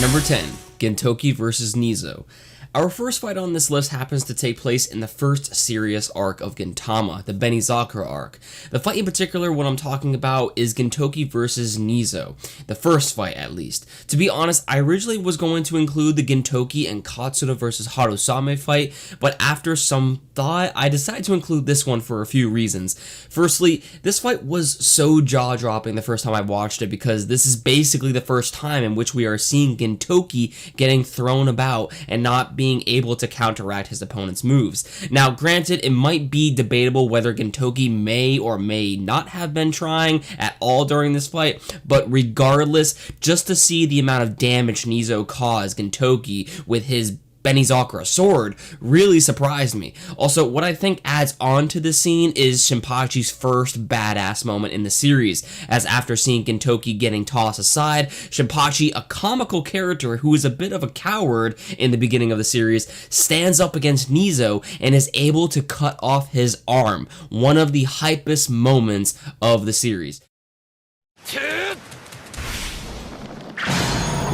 Number 10, Gintoki vs. NIZOU. Our first fight on this list happens to take place in the first serious arc of Gintama, the Benizakura arc. The fight in particular, what I'm talking about, is Gintoki vs. NIZOU, the first fight at least. To be honest, I originally was going to include the Gintoki and Katsura vs. Harusame fight, but after some thought, I decided to include this one for a few reasons. Firstly, this fight was so jaw-dropping the first time I watched it because this is basically the first time in which we are seeing Gintoki getting thrown about and not being able to counteract his opponent's moves. Now, granted, it might be debatable whether Gintoki may or may not have been trying at all during this fight, but regardless, just to see the amount of damage NIZOU caused Gintoki with his Benizakura sword really surprised me. Also, what I think adds on to the scene is Shinpachi's first badass moment in the series, as after seeing Gintoki getting tossed aside, Shinpachi, a comical character who is a bit of a coward in the beginning of the series, stands up against NIZOU and is able to cut off his arm, one of the hypest moments of the series.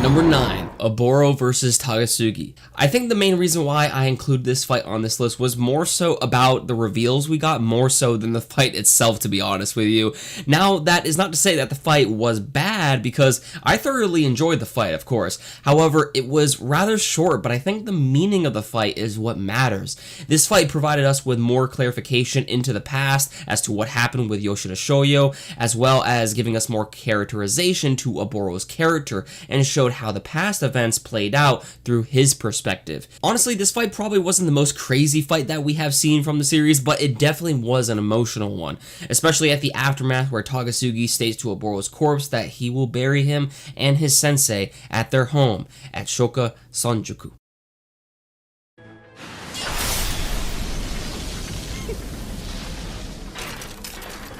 Number 9, OBORO vs. TAKASUGI. I think the main reason why I include this fight on this list was more so about the reveals we got, more so than the fight itself, to be honest with you. Now, that is not to say that the fight was bad, because I thoroughly enjoyed the fight, of course. However, it was rather short, but I think the meaning of the fight is what matters. This fight provided us with more clarification into the past as to what happened with Yoshida Shoyo, as well as giving us more characterization to Oboro's character, and showed how the past events played out through his perspective. Honestly, this fight probably wasn't the most crazy fight that we have seen from the series, but it definitely was an emotional one, especially at the aftermath where TAKASUGI states to Oboro's corpse that he will bury him and his sensei at their home at Shoka Sanjuku.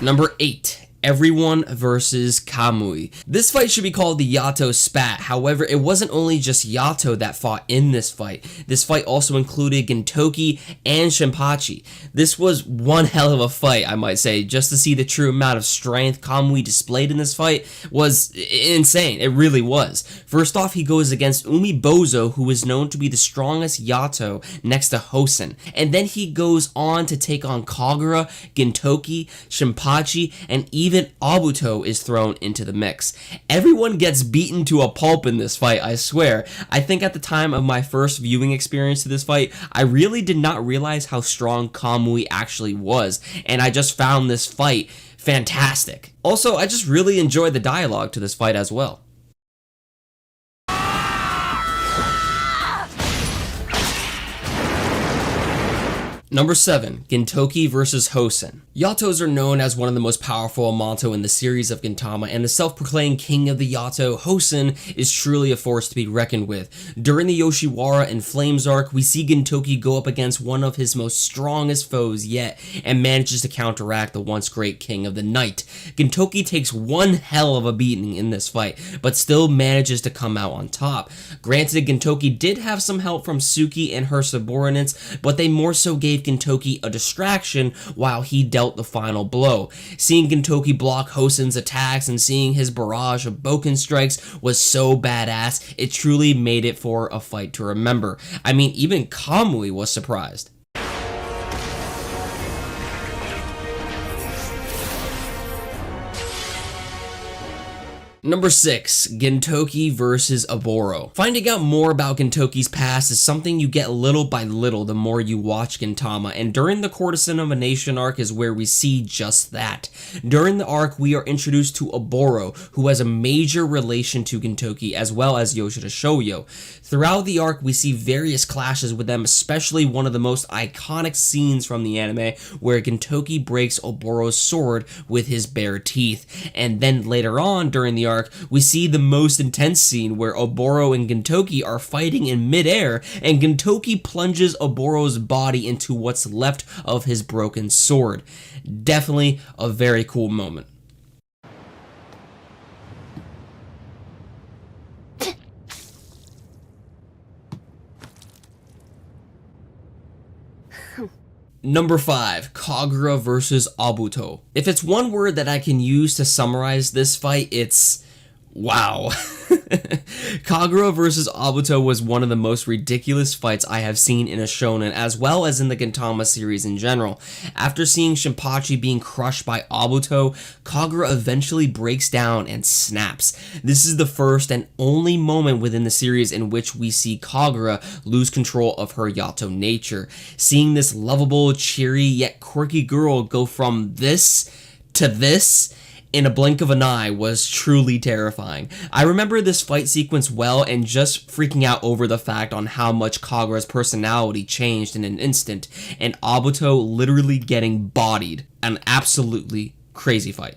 Number 8. Everyone versus Kamui. This fight should be called the Yato Spat. However, it wasn't only just Yato that fought in this fight. This fight also included Gintoki and Shinpachi. This was one hell of a fight, I might say. Just to see the true amount of strength Kamui displayed in this fight was insane. It really was. First off, he goes against Umibozo, who is known to be the strongest Yato next to Hosen. And then he goes on to take on Kagura, Gintoki, Shinpachi, and even ABUTO is thrown into the mix. Everyone gets beaten to a pulp in this fight, I swear. I think at the time of my first viewing experience to this fight, I really did not realize how strong Kamui actually was, and I just found this fight fantastic. Also, I just really enjoyed the dialogue to this fight as well. Number 7, Gintoki vs. Hosen. Yatos are known as one of the most powerful Yamato in the series of Gintama, and the self-proclaimed king of the Yato, Hosen, is truly a force to be reckoned with. During the Yoshiwara and Flames arc, we see Gintoki go up against one of his most strongest foes yet, and manages to counteract the once great king of the night. Gintoki takes one hell of a beating in this fight, but still manages to come out on top. Granted, Gintoki did have some help from Suki and her subordinates, but they more so gave Gintoki a distraction while he dealt the final blow. Seeing Gintoki block Hosen's attacks and seeing his barrage of Boken strikes was so badass, it truly made it for a fight to remember. I mean, even Kamui was surprised. Number 6, Gintoki vs. OBORO. Finding out more about Gintoki's past is something you get little by little the more you watch Gintama, and during the Courtesan of a Nation arc is where we see just that. During the arc, we are introduced to OBORO, who has a major relation to Gintoki, as well as Yoshida Shoyo. Throughout the arc, we see various clashes with them, especially one of the most iconic scenes from the anime, where Gintoki breaks OBORO's sword with his bare teeth. And then later on, during the arc, we see the most intense scene where OBORO and Gintoki are fighting in midair, and Gintoki plunges OBORO's body into what's left of his broken sword. Definitely a very cool moment. Number 5, Kagura vs. ABUTO. If it's one word that I can use to summarize this fight, it's wow. Kagura vs. Abuto was one of the most ridiculous fights I have seen in a shonen, as well as in the Gintama series in general. After seeing Shinpachi being crushed by Abuto, Kagura eventually breaks down and snaps. This is the first and only moment within the series in which we see Kagura lose control of her Yato nature. Seeing this lovable, cheery, yet quirky girl go from this to this in a blink of an eye was truly terrifying. I remember this fight sequence well and just freaking out over the fact on how much Kagura's personality changed in an instant, and Abuto literally getting bodied. An absolutely crazy fight.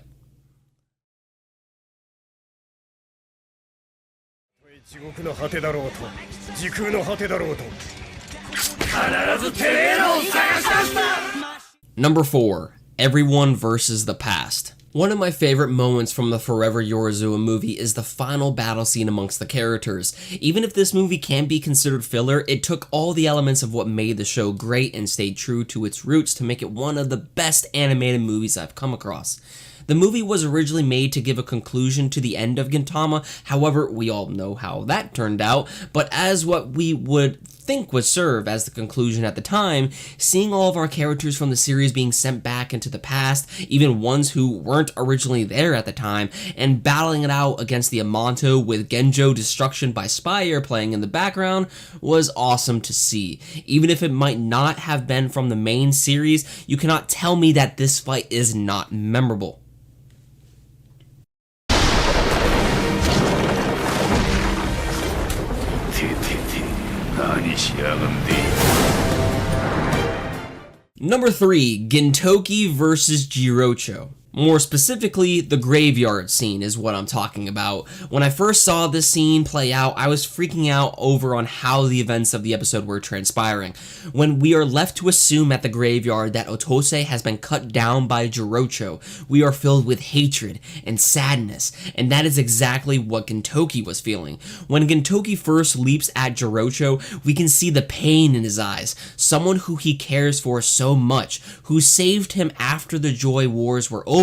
Number 4. Everyone versus the past. One of my favorite moments from the Forever Yorizua movie is the final battle scene amongst the characters. Even if this movie can be considered filler, it took all the elements of what made the show great and stayed true to its roots to make it one of the best animated movies I've come across. The movie was originally made to give a conclusion to the end of Gintama, however, we all know how that turned out, but as what we would think would serve as the conclusion at the time, seeing all of our characters from the series being sent back into the past, even ones who weren't originally there at the time, and battling it out against the Amanto with Genjo Destruction by Spire playing in the background was awesome to see. Even if it might not have been from the main series, you cannot tell me that this fight is not memorable. Number 3, Gintoki vs. JIROCHO. More specifically, the graveyard scene is what I'm talking about. When I first saw this scene play out, I was freaking out over on how the events of the episode were transpiring. When we are left to assume at the graveyard that Otose has been cut down by JIROCHO, we are filled with hatred and sadness, and that is exactly what Gintoki was feeling. When Gintoki first leaps at JIROCHO, we can see the pain in his eyes. Someone who he cares for so much, who saved him after the Joy Wars were over,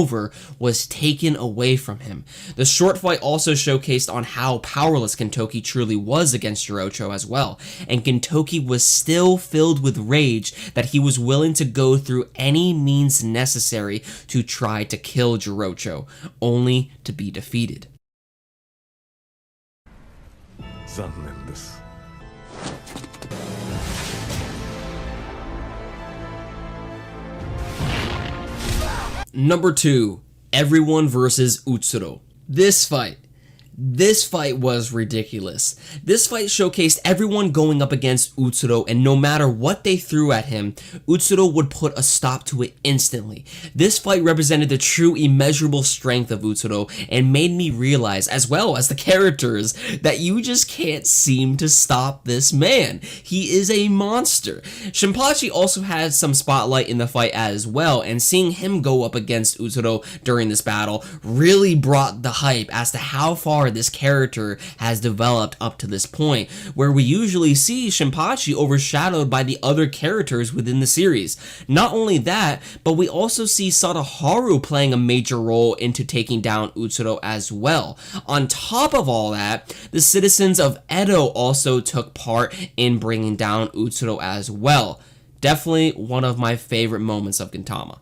was taken away from him. The short fight also showcased on how powerless Gintoki truly was against JIROCHO as well, and Gintoki was still filled with rage that he was willing to go through any means necessary to try to kill JIROCHO, only to be defeated. Number 2, everyone versus UTSURO. This fight was ridiculous. This fight showcased everyone going up against UTSURO, and no matter what they threw at him, UTSURO would put a stop to it instantly. This fight represented the true immeasurable strength of UTSURO and made me realize, as well as the characters, that you just can't seem to stop this man. He is a monster. Shinpachi also had some spotlight in the fight as well, and seeing him go up against UTSURO during this battle really brought the hype as to how far this character has developed up to this point, where we usually see Shinpachi overshadowed by the other characters within the series. Not only that, but we also see Sadaharu playing a major role into taking down UTSURO as well. On top of all that, the citizens of Edo also took part in bringing down UTSURO as well. Definitely one of my favorite moments of Gintama.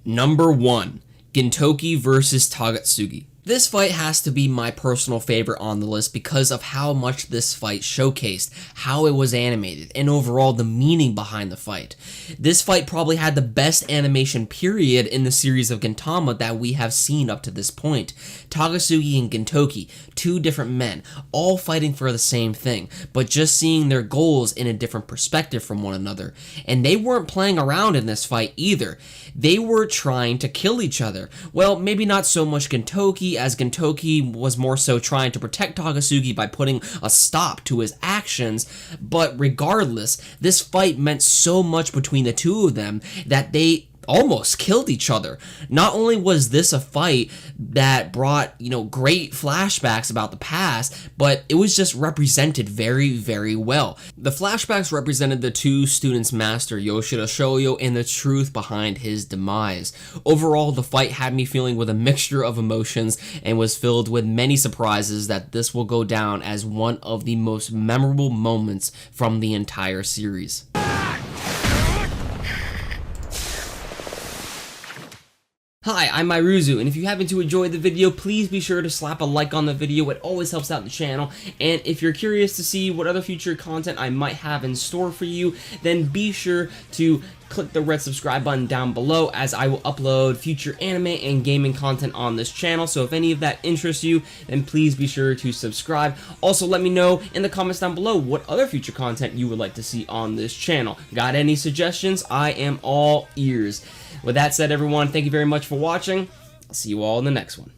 Number 1, Gintoki vs. TAKASUGI. This fight has to be my personal favorite on the list because of how much this fight showcased, how it was animated, and overall the meaning behind the fight. This fight probably had the best animation period in the series of Gintama that we have seen up to this point. TAKASUGI and Gintoki, two different men, all fighting for the same thing, but just seeing their goals in a different perspective from one another. And they weren't playing around in this fight either. They were trying to kill each other. Well, maybe not so much Gintoki, as Gintoki was more so trying to protect TAKASUGI by putting a stop to his actions, but regardless, this fight meant so much between the two of them that they almost killed each other. Not only was this a fight that brought, great flashbacks about the past, but it was just represented very, very well. The flashbacks represented the two students' master, Yoshida Shoyo, and the truth behind his demise. Overall, the fight had me feeling with a mixture of emotions and was filled with many surprises that this will go down as one of the most memorable moments from the entire series. Hi, I'm NIZOU, and if you happen to enjoy the video, please be sure to slap a like on the video. It always helps out the channel. And if you're curious to see what other future content I might have in store for you, then be sure to click the red subscribe button down below, as I will upload future anime and gaming content on this channel. So if any of that interests you, then please be sure to subscribe. Also, let me know in the comments down below what other future content you would like to see on this channel. Got any suggestions? I am all ears. With that said, everyone, thank you very much for watching. I'll see you all in the next one.